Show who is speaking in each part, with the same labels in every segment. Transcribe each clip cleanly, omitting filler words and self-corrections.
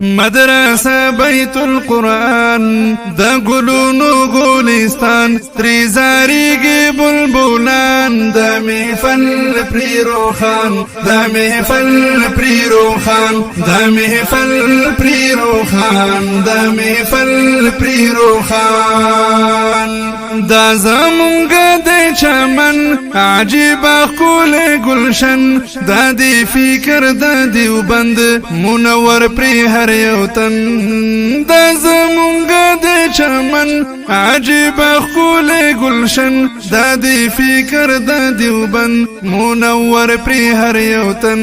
Speaker 1: مدرسه بیت القرآن د ګلونو ګلستان تری زاریږي بلبلان د محفل پری روخان د محفل پری روخان د محفل پری روخان د محفل پری روخان دا زمونږ د چمن عجیب خول گلشن دا دی فکر دا دیوبند منور پری هر یو تن دا زمونږ د چمن عجیب خول گلشن دا دی فکر دا دیوبند منور پری هر یو تن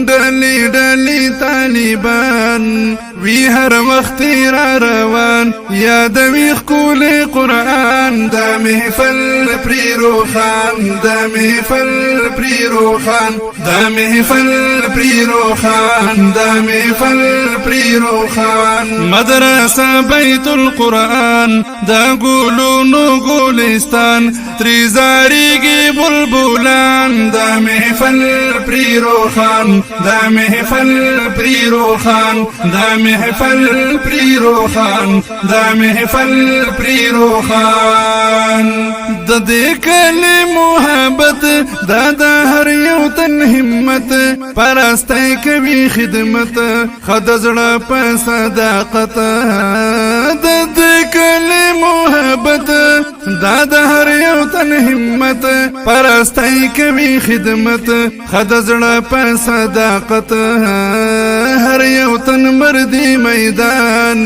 Speaker 1: ډلی ډلی طالبان وی هر وخت را روان یادوي خول قرآن دا محفل پری روخان دا محفل پری روخان دا محفل پری روخان دا محفل پری روخان مدرسه بیت القرآن دا ګلونو ګلستان تری زاریږي بلبلان دا محفل پری روخان دا محفل پری روخان دا محفل پری روخان دا محفل پری روخان د دې کلی محبت دا د هر یو تن همت پرستای کوي خدمت خد زړه په صداقت د دې کلی محبت دا د هر یو تن همت پرستای کوي خدمت خد زړه په صداقت هر یو تن مردی میدان